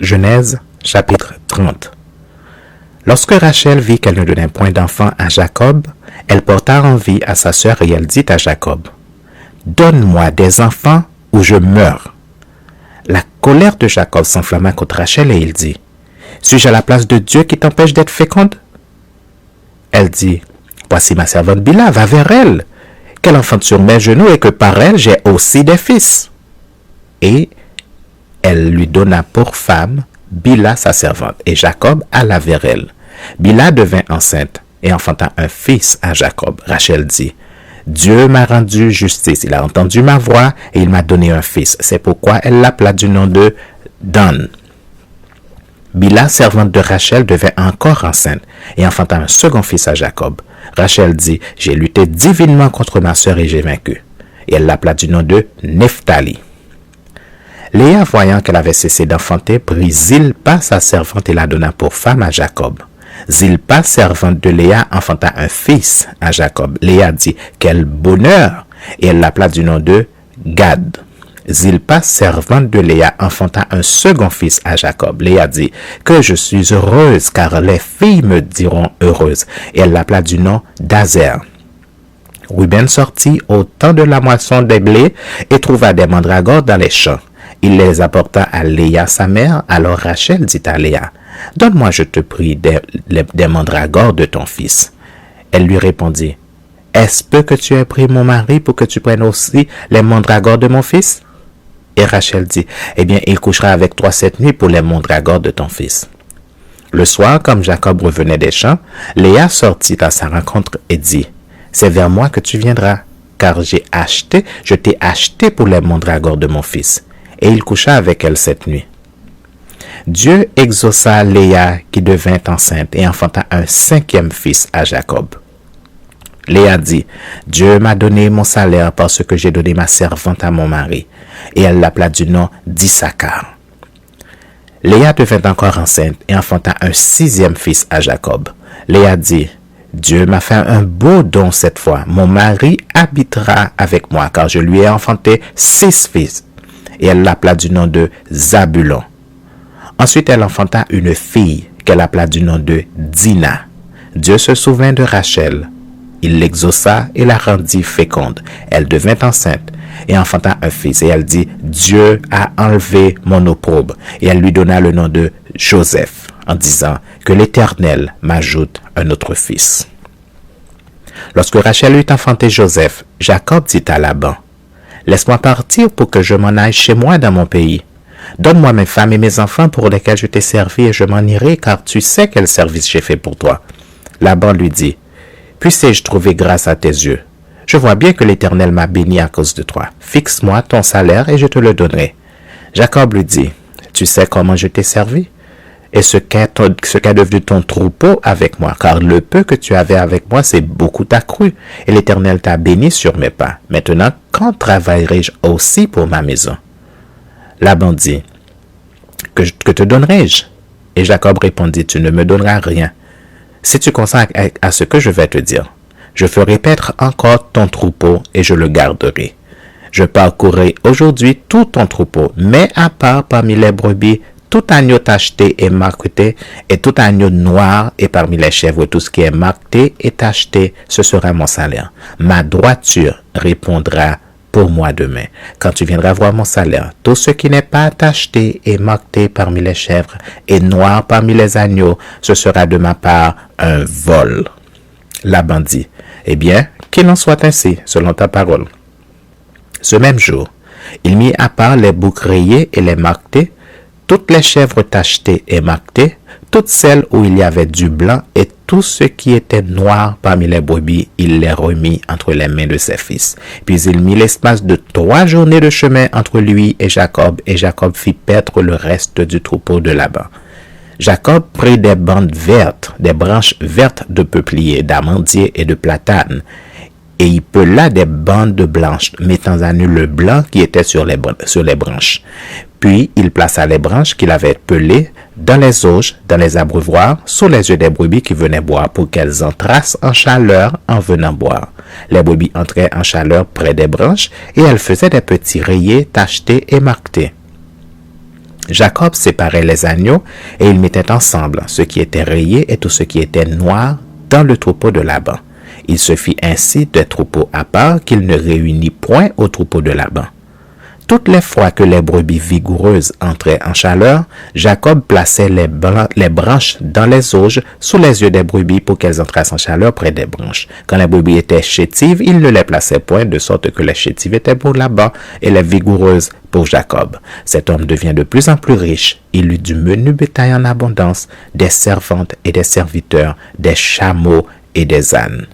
Genèse, chapitre 30. Lorsque Rachel vit qu'elle ne donnait point d'enfant à Jacob, elle porta envie à sa sœur et elle dit à Jacob, « Donne-moi des enfants ou je meurs. » La colère de Jacob s'enflamma contre Rachel et il dit, « Suis-je à la place de Dieu qui t'empêche d'être féconde ?» Elle dit, « Voici ma servante Bila, va vers elle, qu'elle enfante sur mes genoux et que par elle j'ai aussi des fils. » Et elle lui donna pour femme Bila sa servante, et Jacob alla vers elle. Bila devint enceinte et enfanta un fils à Jacob. Rachel dit, « Dieu m'a rendu justice, il a entendu ma voix et il m'a donné un fils. C'est pourquoi elle l'appela du nom de Dan. » Bila, servante de Rachel, devint encore enceinte et enfanta un second fils à Jacob. Rachel dit, « J'ai lutté divinement contre ma sœur et j'ai vaincu. » Et elle l'appela du nom de Nephtali. Léa, voyant qu'elle avait cessé d'enfanter, prit Zilpa, sa servante, et la donna pour femme à Jacob. Zilpa, servante de Léa, enfanta un fils à Jacob. Léa dit, « Quel bonheur !» Et elle l'appela du nom de Gad. Zilpa, servante de Léa, enfanta un second fils à Jacob. Léa dit, « Que je suis heureuse, car les filles me diront heureuse. » Et elle l'appela du nom d'Azer. Ruben sortit au temps de la moisson des blés et trouva des mandragores dans les champs. Il les apporta à Léa, sa mère. Alors Rachel dit à Léa, « Donne-moi, je te prie, des mandragores de ton fils. » Elle lui répondit, « Est-ce peu que tu aies pris mon mari pour que tu prennes aussi les mandragores de mon fils? » Et Rachel dit, « Eh bien, il couchera avec toi cette nuit pour les mandragores de ton fils. » Le soir, comme Jacob revenait des champs, Léa sortit à sa rencontre et dit, « C'est vers moi que tu viendras, car je t'ai acheté pour les mandragores de mon fils. » Et il coucha avec elle cette nuit. Dieu exauça Léa qui devint enceinte et enfanta un cinquième fils à Jacob. Léa dit, « Dieu m'a donné mon salaire parce que j'ai donné ma servante à mon mari. » Et elle l'appela du nom d'Issachar. Léa devint encore enceinte et enfanta un sixième fils à Jacob. Léa dit, « Dieu m'a fait un beau don cette fois. Mon mari habitera avec moi car je lui ai enfanté 6 fils. » Et elle l'appela du nom de Zabulon. Ensuite, elle enfanta une fille qu'elle appela du nom de Dina. Dieu se souvint de Rachel. Il l'exauça et la rendit féconde. Elle devint enceinte et enfanta un fils. Et elle dit, « Dieu a enlevé mon opprobre. » Et elle lui donna le nom de Joseph, en disant, « Que l'Éternel m'ajoute un autre fils. » Lorsque Rachel eut enfanté Joseph, Jacob dit à Laban, « Laisse-moi partir pour que je m'en aille chez moi dans mon pays. Donne-moi mes femmes et mes enfants pour lesquels je t'ai servi et je m'en irai, car tu sais quel service j'ai fait pour toi. » Laban lui dit, « Puisse-je trouver grâce à tes yeux? Je vois bien que l'Éternel m'a béni à cause de toi. Fixe-moi ton salaire et je te le donnerai. » Jacob lui dit, « Tu sais comment je t'ai servi? Et ce qu'est devenu ton troupeau avec moi, car le peu que tu avais avec moi, c'est beaucoup accru, et l'Éternel t'a béni sur mes pas. Maintenant, quand travaillerai-je aussi pour ma maison? » Laban dit, « Que te donnerai-je? » Et Jacob répondit, « Tu ne me donneras rien. Si tu consens à ce que je vais te dire, je ferai paître encore ton troupeau et je le garderai. Je parcourrai aujourd'hui tout ton troupeau, mais à part parmi les brebis, tout agneau tacheté et marqueté, et tout agneau noir, et parmi les chèvres, tout ce qui est marqueté et tacheté, ce sera mon salaire. Ma droiture répondra pour moi demain. Quand tu viendras voir mon salaire, tout ce qui n'est pas tacheté et marqueté parmi les chèvres, et noir parmi les agneaux, ce sera de ma part un vol. » Laban dit, « Eh bien, qu'il en soit ainsi, selon ta parole. » Ce même jour, il mit à part les boucs rayés et les marquetés, toutes les chèvres tachetées et marquetées, toutes celles où il y avait du blanc et tout ce qui était noir parmi les brebis, il les remit entre les mains de ses fils. Puis il mit l'espace de 3 journées de chemin entre lui et Jacob fit paître le reste du troupeau de Laban. Jacob prit des branches vertes de peuplier, d'amandier et de platane, et il pela des bandes blanches, mettant à nu le blanc qui était sur les branches. Puis il plaça les branches qu'il avait pelées dans les auges, dans les abreuvoirs, sous les yeux des brebis qui venaient boire, pour qu'elles entrassent en chaleur en venant boire. Les brebis entraient en chaleur près des branches, et elles faisaient des petits rayés tachetés et marquetés. Jacob séparait les agneaux et ils mettaient ensemble ce qui était rayé et tout ce qui était noir dans le troupeau de Laban. Il se fit ainsi des troupeaux à part qu'il ne réunit point au troupeau de Laban. Toutes les fois que les brebis vigoureuses entraient en chaleur, Jacob plaçait les branches dans les auges sous les yeux des brebis pour qu'elles entrassent en chaleur près des branches. Quand les brebis étaient chétives, il ne les plaçait point, de sorte que les chétives étaient pour Laban et les vigoureuses pour Jacob. Cet homme devient de plus en plus riche. Il eut du menu bétail en abondance, des servantes et des serviteurs, des chameaux et des ânes.